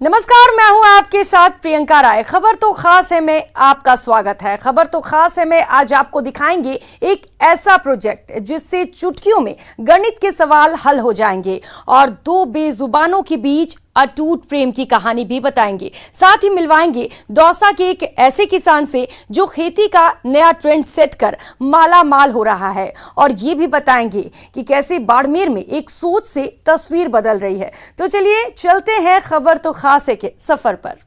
नमस्कार, मैं हूं आपके साथ प्रियंका राय। खबर तो खास है में आपका स्वागत है। खबर तो खास है में आज आपको दिखाएंगे एक ऐसा प्रोजेक्ट जिससे चुटकियों में गणित के सवाल हल हो जाएंगे और दो बेजुबानों के बीच अटूट प्रेम की कहानी भी बताएंगे। साथ ही मिलवाएंगे दौसा के एक ऐसे किसान से जो खेती का नया ट्रेंड सेट कर माला माल हो रहा है और ये भी बताएंगे कि कैसे बाड़मेर में एक सोच से तस्वीर बदल रही है। तो चलिए चलते हैं खबर तो खास है के सफर पर।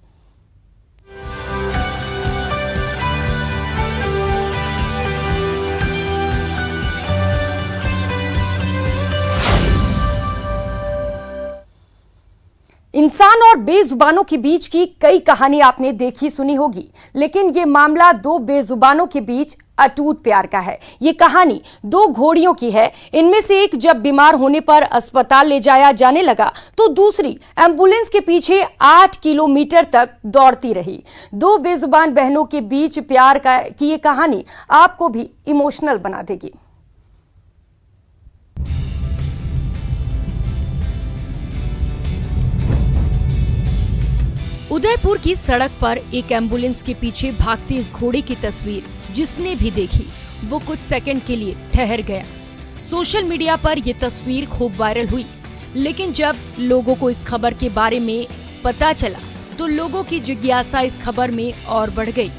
इंसान और बेजुबानों के बीच की कई कहानी आपने देखी सुनी होगी, लेकिन ये मामला दो बेजुबानों के बीच अटूट प्यार का है। ये कहानी दो घोड़ियों की है। इनमें से एक जब बीमार होने पर अस्पताल ले जाया जाने लगा तो दूसरी एम्बुलेंस के पीछे 8 किलोमीटर तक दौड़ती रही। दो बेजुबान बहनों के बीच प्यार की ये कहानी आपको भी इमोशनल बना देगी। उदयपुर की सड़क पर एक एम्बुलेंस के पीछे भागती इस घोड़े की तस्वीर जिसने भी देखी वो कुछ सेकंड के लिए ठहर गया। सोशल मीडिया पर ये तस्वीर खूब वायरल हुई, लेकिन जब लोगों को इस खबर के बारे में पता चला तो लोगों की जिज्ञासा इस खबर में और बढ़ गई।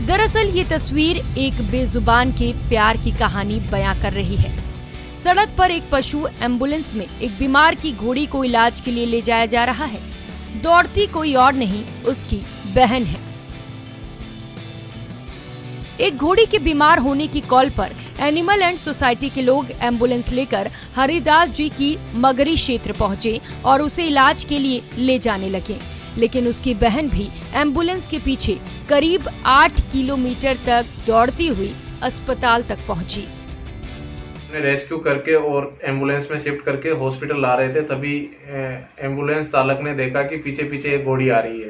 दरअसल ये तस्वीर एक बेजुबान के प्यार की कहानी बयां कर रही है। सड़क पर एक पशु एम्बुलेंस में एक बीमार की घोड़ी को इलाज के लिए ले जाया जा रहा है। दौड़ती कोई और नहीं, उसकी बहन है। एक घोड़ी के बीमार होने की कॉल पर एनिमल एंड सोसाइटी के लोग एम्बुलेंस लेकर हरिदास जी की मगरी क्षेत्र पहुंचे और उसे इलाज के लिए ले जाने लगे, लेकिन उसकी बहन भी एम्बुलेंस के पीछे करीब 8 किलोमीटर तक दौड़ती हुई अस्पताल तक पहुंची। रेस्क्यू करके और एम्बुलेंस में शिफ्ट करके हॉस्पिटल ला रहे थे, तभी एम्बुलेंस चालक ने देखा कि पीछे पीछे एक घोड़ी आ रही है।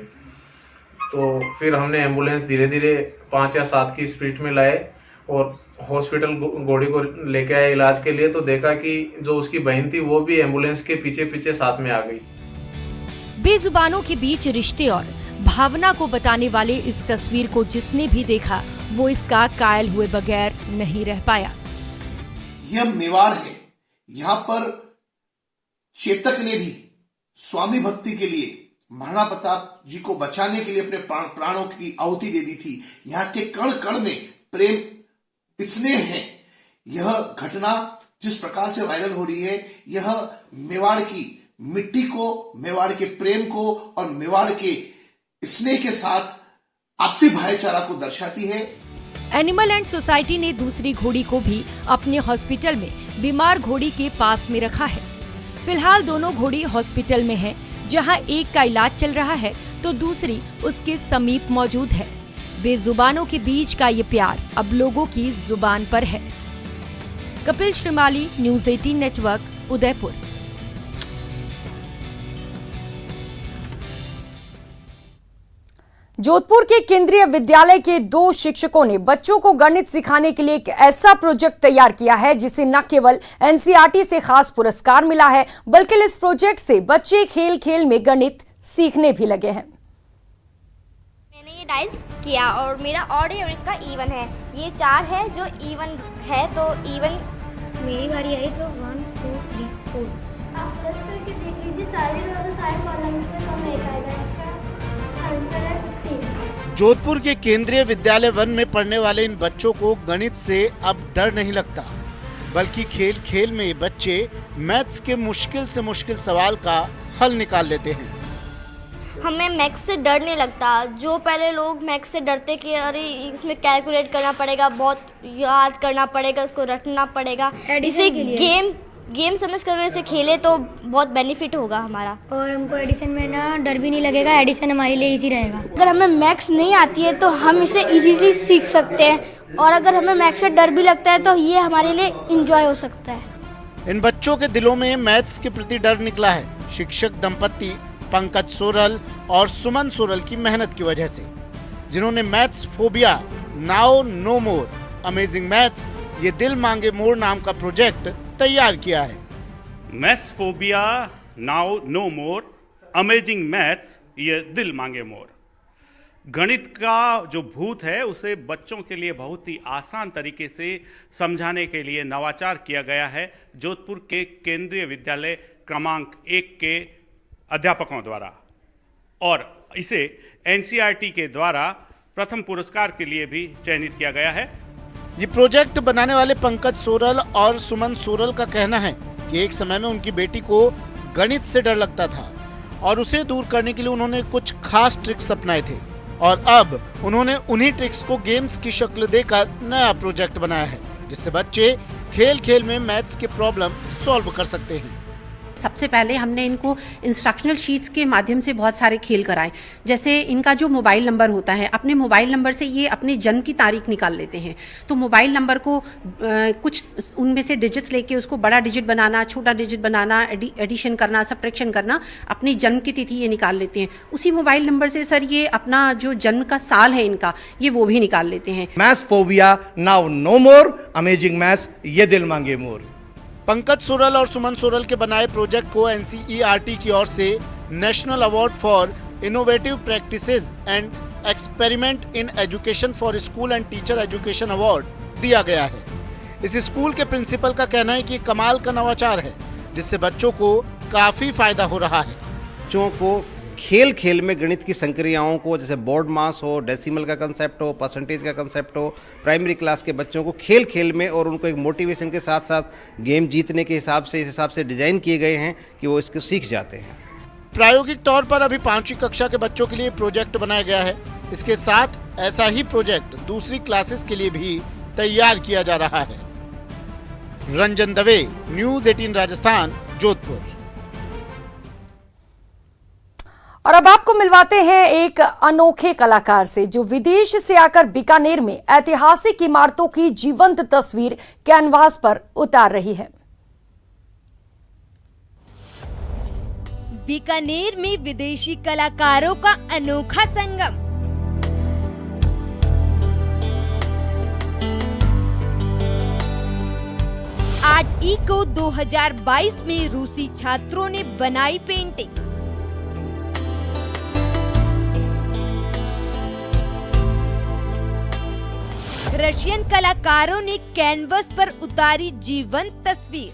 तो फिर हमने एम्बुलेंस धीरे धीरे 5 या 7 की स्पीड में लाए और हॉस्पिटल घोड़ी को लेके आए इलाज के लिए। तो देखा कि जो उसकी बहन थी वो भी एम्बुलेंस के पीछे पीछे साथ में आ गई। बेजुबानों के बीच रिश्ते और भावना को बताने वाले इस तस्वीर को जिसने भी देखा वो इसका कायल हुए बगैर नहीं रह पाया। यह मेवाड़ है। यहाँ पर चेतक ने भी स्वामी भक्ति के लिए महाराणा प्रताप जी को बचाने के लिए अपने प्राणों की आहुति दे दी थी। यहाँ के कण कण में प्रेम स्नेह है। यह घटना जिस प्रकार से वायरल हो रही है, यह मेवाड़ की मिट्टी को, मेवाड़ के प्रेम को और मेवाड़ के स्नेह के साथ आपसी भाईचारा को दर्शाती है। एनिमल एंड सोसाइटी ने दूसरी घोड़ी को भी अपने हॉस्पिटल में बीमार घोड़ी के पास में रखा है। फिलहाल दोनों घोड़ी हॉस्पिटल में हैं, जहां एक का इलाज चल रहा है तो दूसरी उसके समीप मौजूद है। बेजुबानों के बीच का ये प्यार अब लोगों की जुबान पर है। Kapil Shrimali, news 18 network, Udaipur. जोधपुर के केंद्रीय विद्यालय के 2 शिक्षकों ने बच्चों को गणित सिखाने के लिए एक ऐसा प्रोजेक्ट तैयार किया है जिसे न केवल एनसीईआरटी से खास पुरस्कार मिला है, बल्कि इस प्रोजेक्ट से बच्चे खेल खेल में गणित सीखने भी लगे हैं। मैंने ये डाइस किया और मेरा ऑड है और इसका इवन है। ये 4 है जो इवन है, तो इवन मेरी बारी आई तो 1 2 3 4। आप प्लस करके देख लीजिए, सारे कॉलम्स में कम एक आएगा। इसका आंसर है 15। जोधपुर के केंद्रीय विद्यालय 1 में पढ़ने वाले इन बच्चों को गणित से अब डर नहीं लगता, बल्कि खेल खेल में ये बच्चे मैथ्स के मुश्किल से मुश्किल सवाल का हल निकाल लेते हैं। हमें मैथ्स से डर नहीं लगता। जो पहले लोग मैथ्स से डरते कि अरे इसमें कैलकुलेट करना पड़ेगा, बहुत याद करना पड़ेगा, उसको रटना पड़ेगा, इसे गेम समझ कर इसे खेले तो बहुत बेनिफिट होगा हमारा। और हमको एडिशन में ना डर भी नहीं लगेगा, एडिशन हमारे लिए इजी रहेगा। अगर हमें मैथ्स नहीं आती है तो हम इसे इजीली सीख सकते हैं, और अगर हमें मैथ्स से डर भी लगता है तो ये हमारे लिए एंजॉय हो सकता है। इन बच्चों के दिलों में मैथ्स के प्रति डर निकला है शिक्षक दंपति पंकज सोरल और सुमन सोरल की मेहनत की वजह से, जिन्होंने maths phobia now no more amazing maths ये दिल मांगे मोर नाम का प्रोजेक्ट तैयार किया है। Maths phobia now no more, amazing maths ये दिल मांगे मोर। गणित का जो भूत है उसे बच्चों के लिए बहुत ही आसान तरीके से समझाने के लिए नवाचार किया गया है जोधपुर के केंद्रीय विद्यालय क्रमांक 1 के अध्यापकों द्वारा, और इसे एनसीईआरटी के द्वारा प्रथम पुरस्कार के लिए भी चयनित किया गया है। ये प्रोजेक्ट बनाने वाले पंकज सोरल और सुमन सोरल का कहना है कि एक समय में उनकी बेटी को गणित से डर लगता था और उसे दूर करने के लिए उन्होंने कुछ खास ट्रिक्स अपनाए थे, और अब उन्होंने उन्हीं ट्रिक्स को गेम्स की शक्ल देकर नया प्रोजेक्ट बनाया है जिससे बच्चे खेल खेल में मैथ्स के प्रॉब्लम सॉल्व कर सकते हैं। सबसे पहले हमने इनको इंस्ट्रक्शनल शीट्स के माध्यम से बहुत सारे खेल कराए। जैसे इनका जो मोबाइल नंबर होता है, अपने मोबाइल नंबर से ये अपने जन्म की तारीख निकाल लेते हैं। तो मोबाइल नंबर को कुछ उनमें से डिजिट्स लेके उसको बड़ा डिजिट बनाना, छोटा डिजिट बनाना, एडिशन करना, सब्ट्रैक्शन करना, अपनी जन्म की तिथि ये निकाल लेते हैं। उसी मोबाइल नंबर से सर ये अपना जो जन्म का साल है इनका, ये वो भी निकाल लेते हैं। Maths phobia now no more, amazing maths ये दिल मांगे मोर। पंकज सोरल और सुमन सोरल के बनाए प्रोजेक्ट को एनसीईआरटी की ओर से national award for innovative practices and experiment in education for school and teacher education award दिया गया है। इस स्कूल के प्रिंसिपल का कहना है कि कमाल का नवाचार है जिससे बच्चों को काफी फायदा हो रहा है। बच्चों को खेल खेल में गणित की संक्रियाओं को, जैसे बोर्ड मास हो, डेसिमल का कंसेप्ट हो, परसेंटेज का कंसेप्ट हो, प्राइमरी क्लास के बच्चों को खेल खेल में और उनको एक मोटिवेशन के साथ साथ गेम जीतने के हिसाब से इस हिसाब से डिजाइन किए गए हैं कि वो इसको सीख जाते हैं। प्रायोगिक तौर पर अभी 5वीं कक्षा के बच्चों के लिए प्रोजेक्ट बनाया गया है। इसके साथ ऐसा ही प्रोजेक्ट दूसरी क्लासेस के लिए भी तैयार किया जा रहा है। रंजन दवे, न्यूज़ 18 राजस्थान, जोधपुर। और अब आपको मिलवाते हैं एक अनोखे कलाकार से जो विदेश से आकर बीकानेर में ऐतिहासिक इमारतों की जीवंत तस्वीर कैनवास पर उतार रही है। बीकानेर में विदेशी कलाकारों का अनोखा संगम। आर्ट इको 2022 में रूसी छात्रों ने बनाई पेंटिंग। रशियन कलाकारों ने कैनवस पर उतारी जीवंत तस्वीर।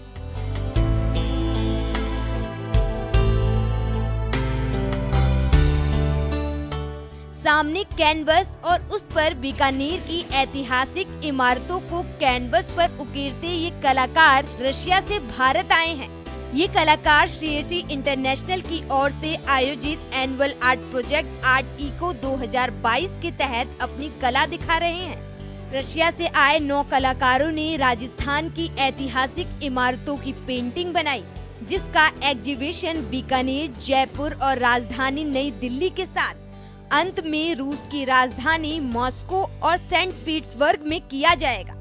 सामने कैनवस और उस पर बीकानेर की ऐतिहासिक इमारतों को कैनवस पर उकेरते ये कलाकार रशिया से भारत आए हैं। ये कलाकार श्रेयसी इंटरनेशनल की ओर से आयोजित annual art project art eco 2022 के तहत अपनी कला दिखा रहे हैं। रशिया से आए 9 कलाकारों ने राजस्थान की ऐतिहासिक इमारतों की पेंटिंग बनाई, जिसका एग्जीबिशन बीकानेर, जयपुर और राजधानी नई दिल्ली के साथ अंत में रूस की राजधानी मॉस्को और सेंट पीटर्सबर्ग में किया जाएगा।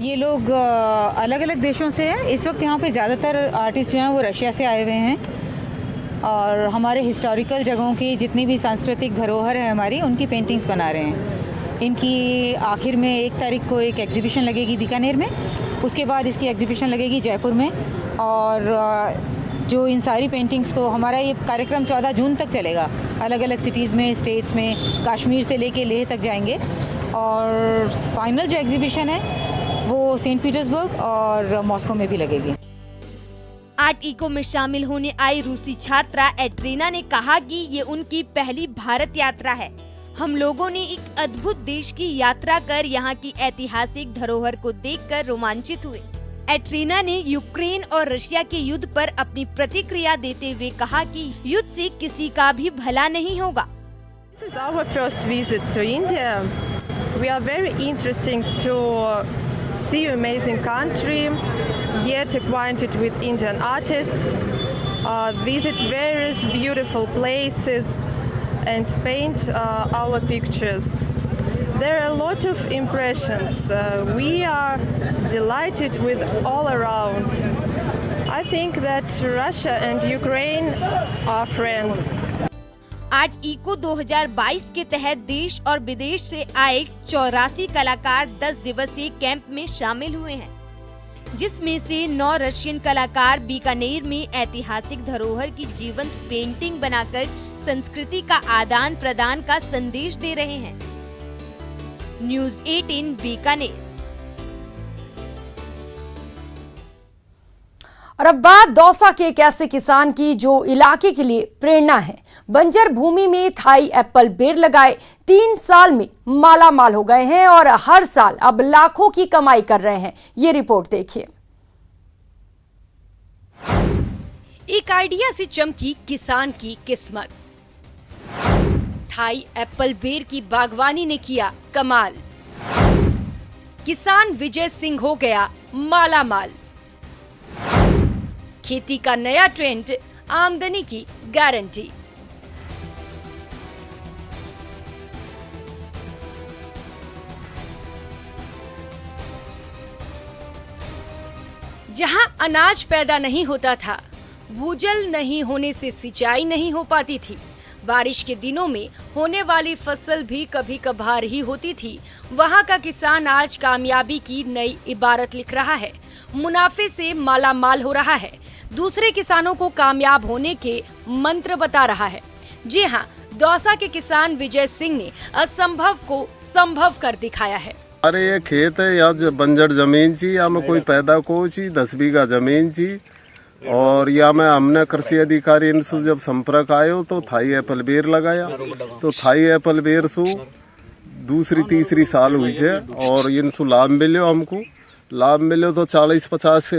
ये लोग अलग अलग देशों से हैं। इस वक्त यहाँ पे ज़्यादातर आर्टिस्ट जो हैं वो रशिया से आए हुए हैं और हमारे हिस्टोरिकल जगहों की जितनी भी सांस्कृतिक धरोहर है हमारी, उनकी पेंटिंग्स बना रहे हैं। इनकी आखिर में 1 तारीख को एक एग्जीबिशन लगेगी बीकानेर में, उसके बाद इसकी एग्जीबिशन लगेगी जयपुर में, और जो इन सारी पेंटिंग्स को हमारा ये कार्यक्रम 14 जून तक चलेगा। अलग अलग सिटीज़ में, स्टेट्स में, कश्मीर से लेके लेह तक जाएंगे, और फाइनल जो एग्जीबिशन है वो सेंट पीटर्सबर्ग और मॉस्को में भी लगेगी। आर्ट इको में शामिल होने आई रूसी छात्रा एट्रीना ने कहा कि ये उनकी पहली भारत यात्रा है। हम लोगों ने एक अद्भुत देश की यात्रा कर यहाँ की ऐतिहासिक धरोहर को देखकर रोमांचित हुए। एट्रीना ने यूक्रेन और रशिया के युद्ध पर अपनी प्रतिक्रिया देते हुए कहा कि युद्ध से किसी का भी भला नहीं होगा। This is our first visit to India. We are very interested to see amazing country, get acquainted with Indian artists, visit various beautiful places and paint our pictures. There are a lot of impressions. We are delighted with all around. I think that Russia and Ukraine are friends. Art eco 2022 के तहत देश और विदेश से आए 84 कलाकार 10 दिवसीय camp में शामिल हुए हैं, जिसमें से 9 रशियन कलाकार बीकानेर में ऐतिहासिक धरोहर की जीवंत पेंटिंग बनाकर संस्कृति का आदान प्रदान का संदेश दे रहे हैं। न्यूज़ 18 बीकानेर। और अब बात दौसा के एक ऐसे किसान की जो इलाके के लिए प्रेरणा है। बंजर भूमि में थाई एप्पल बेर लगाए 3 साल में माला माल हो गए हैं और हर साल अब लाखों की कमाई कर रहे हैं। ये रिपोर्ट देखिए। एक आइडिया से चमकी किसान की किस्मत। थाई एप्पल बेर की बागवानी ने किया कमाल। किसान विजय सिंह हो गया माला माल। खेती का नया ट्रेंड, आमदनी की गारंटी। जहां अनाज पैदा नहीं होता था, भूजल नहीं होने से सिंचाई नहीं हो पाती थी, बारिश के दिनों में होने वाली फसल भी कभी कभार ही होती थी, वहां का किसान आज कामयाबी की नई इबारत लिख रहा है। मुनाफे से माला माल हो रहा है। दूसरे किसानों को कामयाब होने के मंत्र बता रहा है। जी हां, दौसा के किसान विजय सिंह ने असंभव को संभव कर दिखाया है। अरे ये खेत है, यहाँ जो बंजर जमीन थी, यहाँ में कोई पैदा को 10 बीघा जमीन थी और यहाँ में हमने कृषि अधिकारी इनसे जब संपर्क आयो तो थाई एप्पल बेर लगाया। तो थाई एप्पल बेर सु दूसरी तीसरी साल हुई है और इनसे लाभ मिलो। हमको लाभ मिलो तो 40-50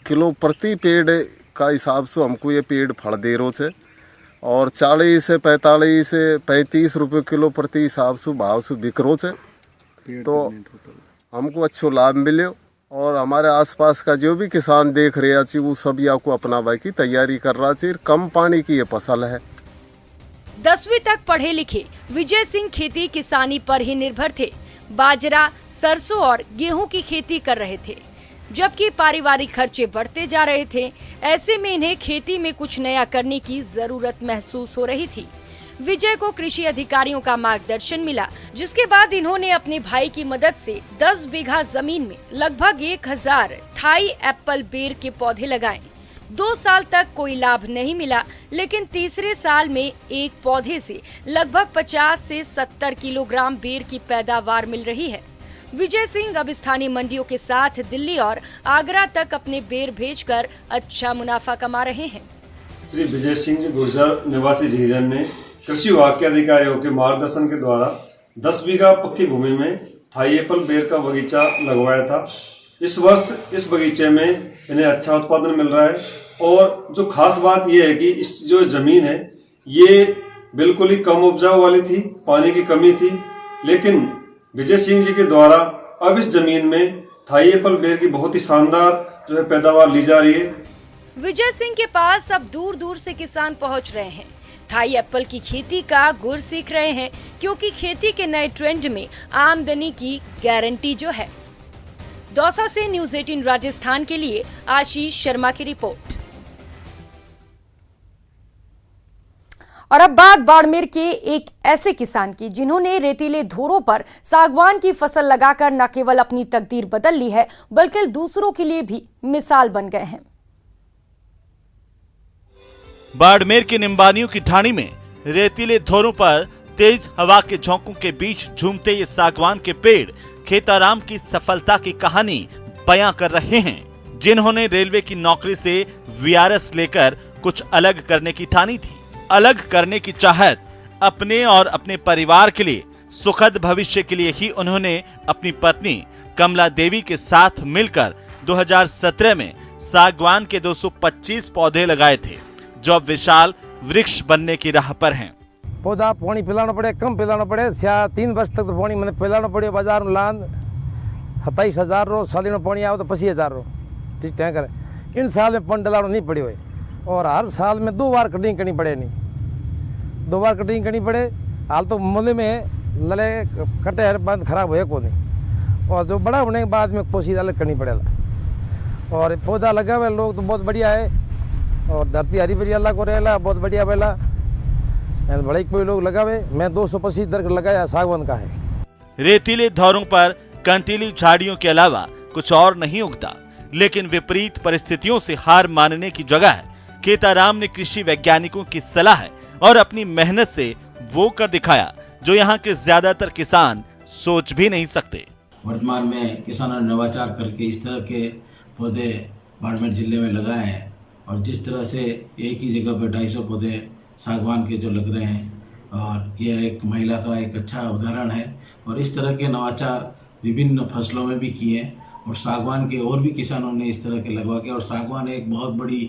किलो प्रति पेड़ का हिसाब से हमको ये पेड़ फल दे रो है और 40 से 45 से 35 रुपये किलो प्रति हिसाब से भाव से बिक रो है। तो हमको अच्छो लाभ मिले और हमारे आसपास का जो भी किसान देख रहे थे वो सब या को अपनावा की तैयारी कर रहा है। कम पानी की ये फसल है। 10वीं तक पढ़े लिखे विजय सिंह खेती किसानी पर ही निर्भर थे। बाजरा, सरसों और गेहूं की खेती कर रहे थे, जबकि पारिवारिक खर्चे बढ़ते जा रहे थे। ऐसे में इन्हें खेती में कुछ नया करने की जरूरत महसूस हो रही थी। विजय को कृषि अधिकारियों का मार्गदर्शन मिला, जिसके बाद इन्होंने अपने भाई की मदद से 10 बीघा जमीन में लगभग 1000 थाई एप्पल बेर के पौधे लगाए। 2 साल तक कोई लाभ नहीं मिला, लेकिन तीसरे साल में एक पौधे से लगभग 50 से 70 किलोग्राम बेर की पैदावार मिल रही है। विजय सिंह अब स्थानीय मंडियों के साथ दिल्ली और आगरा तक अपने बेर भेजकर अच्छा मुनाफा कमा रहे हैं। श्री विजय सिंह गुर्जर निवासी झीरन ने कृषि विभाग के अधिकारियों के मार्गदर्शन के द्वारा 10 बीघा पक्की भूमि में थाई एप्पल बेर का बगीचा लगवाया था। इस वर्ष इस बगीचे में इन्हें अच्छा उत्पादन मिल रहा है और जो खास बात यह है कि इस जो जमीन है ये बिल्कुल ही कम उपजाऊ वाली थी, पानी की कमी थी, लेकिन विजय सिंह जी के द्वारा अब इस जमीन में थाई एप्पल बेर की बहुत ही शानदार जो है पैदावार ली जा रही है। विजय सिंह के पास अब दूर दूर से किसान पहुंच रहे हैं। थाई एप्पल की खेती का गुर सीख रहे हैं, क्योंकि खेती के नए ट्रेंड में आमदनी की गारंटी जो है। दौसा से न्यूज़ 18 राजस्थान के लिए आशीष शर्मा की रिपोर्ट। और अब बात बाड़मेर के एक ऐसे किसान की जिन्होंने रेतीले धोरों पर सागवान की फसल लगाकर न केवल अपनी तकदीर बदल ली है, बल्कि दूसरों के लिए भी मिसाल बन गए हैं। बाड़मेर के निम्बानियों की ढाणी में रेतीले धोरों पर तेज हवा के झोंकों के बीच झूमते ये सागवान के पेड़ खेताराम की सफलता की कहानी बयां कर रहे हैं, जिन्होंने रेलवे की नौकरी से वीआरएस लेकर कुछ अलग करने की ठानी थी। अलग करने की चाहत अपने और अपने परिवार के लिए, सुखद भविष्य के लिए ही उन्होंने अपनी पत्नी कमला देवी के साथ मिलकर 2017 में सागवान के 225 पौधे लगाए थे, जो अब विशाल वृक्ष बनने की राह पर हैं। पौधा पानी पिलाना पड़े, कम पिलाना पड़े। 3 वर्ष तक तो पानी मैंने पिलाना पड़े। बाजार में लान 27,000 रो, साल में पानी आओ तो 25,000 रो, ठीक है करे। इन साल में पानी डलाना नहीं पड़ी हुई और हर साल में 2 बार कटिंग करनी पड़े। नहीं 2 बार कटिंग करनी पड़े। हाल तो मूल्य में लले कटे हर बंद खराब हुए को नहीं, और जो बड़ा होने के बाद में कोशिश अलग करनी पड़ेगा। और पौधा लगा हुआ लोग तो बहुत बढ़िया है और धरती हरी भरी अल्लाह को रहेला बहुत बढ़िया बेला। बड़े कोई लोग लगावे, मैं 225 दरख्त लगाया सागवान का है। रेतीले धौरों पर कंटीली झाड़ियों के अलावा कुछ और नहीं उगता, लेकिन विपरीत परिस्थितियों से हार मानने की जगह खेताराम ने कृषि वैज्ञानिकों की सलाह और अपनी मेहनत से वो कर दिखाया जो यहाँ के ज्यादातर किसान सोच भी नहीं सकते। वर्तमान में किसानों ने नवाचार करके इस तरह के पौधे बाड़मेर जिले में लगाए हैं और जिस तरह से एक ही जगह पर 250 पौधे सागवान के जो लग रहे हैं, और यह एक महिला का एक अच्छा उदाहरण है। और इस तरह के नवाचार विभिन्न फसलों में भी किए और सागवान के और भी किसानों ने इस तरह के लगवा के, और सागवान एक बहुत बड़ी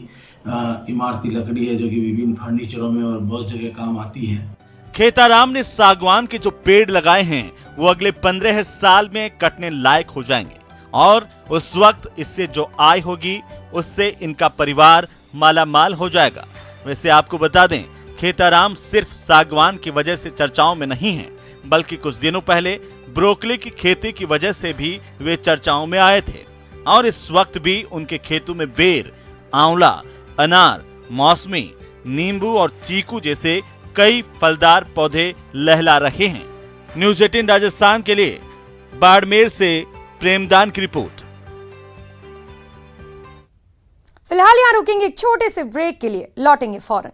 इमारती लकड़ी है जो कि विभिन्न फर्नीचरों में और बहुत जगह काम आती है। खेताराम ने सागवान के जो पेड़ लगाए हैं वो अगले 15 साल में कटने लायक हो जाएंगे और उस वक्त इससे जो आय होगी उससे इनका परिवार मालामाल हो जाएगा। वैसे आपको बता दें, खेताराम सिर्फ सागवान की वजह से चर्चाओं में नहीं है, बल्कि कुछ दिनों पहले ब्रोकली की खेती की वजह से भी वे चर्चाओं में आए थे और इस वक्त भी उनके खेतों में बेर, आंवला, अनार, मौसमी, नींबू और चीकू जैसे कई फलदार पौधे लहला रहे हैं। न्यूज़ 18 राजस्थान के लिए बाड़मेर से प्रेमदान की रिपोर्ट। फिलहाल यहाँ रुकेंगे एक छोटे से ब्रेक के लिए, लौटेंगे फौरन।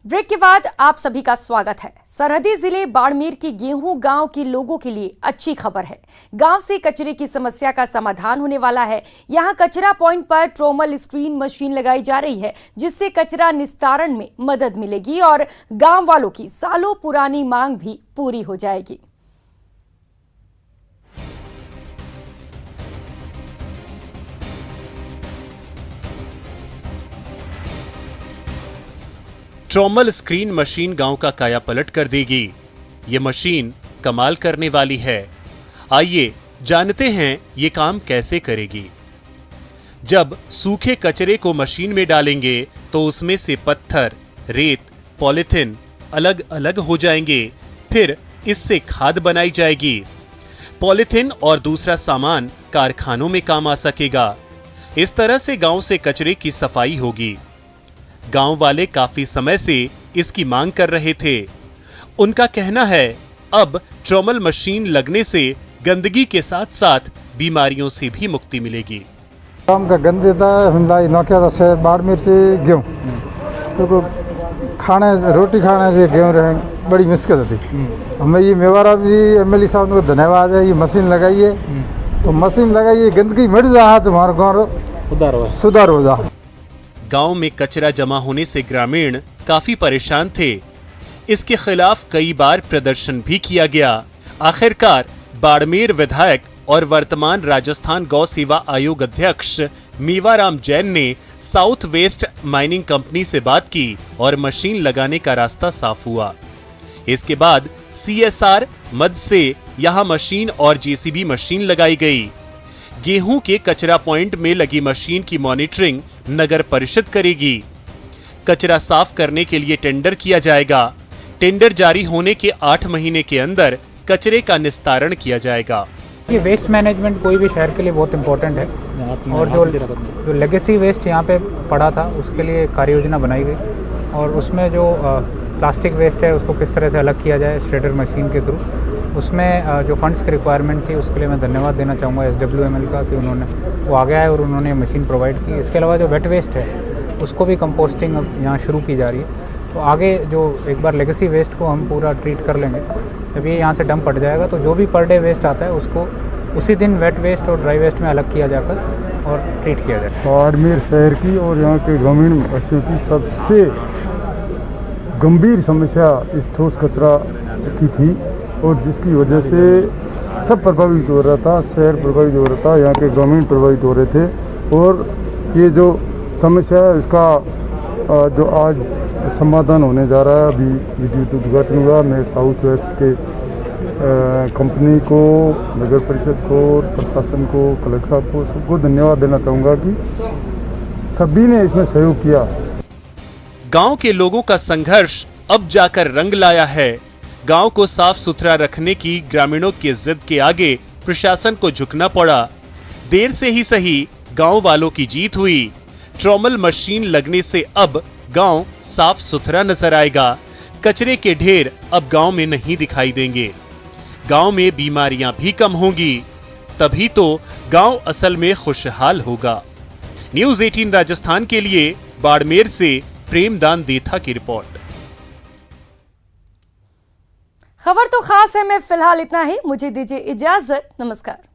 ब्रेक के बाद आप सभी का स्वागत है। सरहदी जिले बाड़मेर के गेहूं गांव के लोगों के लिए अच्छी खबर है। गांव से कचरे की समस्या का समाधान होने वाला है। यहां कचरा पॉइंट पर ट्रोमल स्क्रीन मशीन लगाई जा रही है, जिससे कचरा निस्तारण में मदद मिलेगी और गांव वालों की सालों पुरानी मांग भी पूरी हो जाएगी। ट्रोमल स्क्रीन मशीन गांव का कायापलट कर देगी। ये मशीन कमाल करने वाली है। आइए जानते हैं ये काम कैसे करेगी। जब सूखे कचरे को मशीन में डालेंगे तो उसमें से पत्थर, रेत, पॉलिथीन अलग अलग हो जाएंगे। फिर इससे खाद बनाई जाएगी। पॉलिथीन और दूसरा सामान कारखानों में काम आ सकेगा। इस तरह से गांव से कचरे की सफाई होगी। गांव वाले काफी समय से इसकी मांग कर रहे थे। उनका कहना है अब ट्रोमल मशीन लगने से गंदगी के साथ साथ बीमारियों से भी मुक्ति मिलेगी। गांव का गंद नौकिया शहर बाड़मेर से गेहूँ तो खाने रोटी खाने से गेहूँ रहे बड़ी मुश्किल थी। हमें ये मेवारा भी MLA साहब को धन्यवाद है। ये मशीन लगाई है तो मशीन लगाइए, गंदगी मिट जा तो हमारे गाँव सुधार हो जा। गांव में कचरा जमा होने से ग्रामीण काफी परेशान थे। इसके खिलाफ कई बार प्रदर्शन भी किया गया। आखिरकार बाड़मेर विधायक और वर्तमान राजस्थान गौ सेवा आयोग अध्यक्ष मेवाराम जैन ने साउथ वेस्ट माइनिंग कंपनी से बात की और मशीन लगाने का रास्ता साफ हुआ। इसके बाद CSR मद से यहां मशीन और JCB मशीन लगाई गई। गेहूं के कचरा पॉइंट में लगी मशीन की मॉनिटरिंग नगर परिषद करेगी। कचरा साफ करने के लिए टेंडर किया जाएगा। टेंडर जारी होने के 8 महीने के अंदर कचरे का निस्तारण किया जाएगा। ये वेस्ट मैनेजमेंट कोई भी शहर के लिए बहुत इम्पोर्टेंट है और जो लेगेसी वेस्ट यहाँ पे पड़ा था उसके लिए कार्य योजना बनाई गई और उसमें जो प्लास्टिक वेस्ट है उसको किस तरह से अलग किया जाए श्रेडर मशीन के थ्रू, उसमें जो फंड्स की रिक्वायरमेंट थी उसके लिए मैं धन्यवाद देना चाहूँगा SWML का कि उन्होंने वो आ गया है और उन्होंने मशीन प्रोवाइड की। इसके अलावा जो वेट वेस्ट है उसको भी कंपोस्टिंग अब यहाँ शुरू की जा रही है। तो आगे जो एक बार लेगेसी वेस्ट को हम पूरा ट्रीट कर लेंगे, जब ये यहाँ से डंप पट जाएगा तो जो भी पर डे वेस्ट आता है उसको उसी दिन वेट वेस्ट और ड्राई वेस्ट में अलग किया जाकर और ट्रीट किया जाए। बाड़मेर शहर की और यहाँ के ग्रामीण वासियों की सबसे गंभीर समस्या इस ठोस कचरा की थी और जिसकी वजह से सब प्रभावित हो रहा था। शहर प्रभावित हो रहा था, यहाँ के ग्रामीण प्रभावित हो रहे थे और ये जो समस्या है इसका जो आज समाधान होने जा रहा है। अभी विद्युत उद्घाटन हुआ। मैं साउथ वेस्ट के कंपनी को, नगर परिषद को, प्रशासन को, कलेक्टर साहब को, सबको धन्यवाद देना चाहूँगा कि सभी ने इसमें सहयोग किया। गांव के लोगों का संघर्ष अब जाकर रंग लाया है। गांव को साफ सुथरा रखने की ग्रामीणों की जिद के आगे प्रशासन को झुकना पड़ा। देर से ही सही गांव वालों की जीत हुई। ट्रॉमल मशीन लगने से अब गांव साफ सुथरा नजर आएगा। कचरे के ढेर अब गांव में नहीं दिखाई देंगे। गांव में बीमारियां भी कम होंगी। तभी तो गांव असल में खुशहाल होगा। न्यूज़ 18 राजस्थान के लिए बाड़मेर से प्रेमदान देथा की रिपोर्ट। खबर तो खास है में फिलहाल इतना ही। मुझे दीजिए इजाजत। नमस्कार।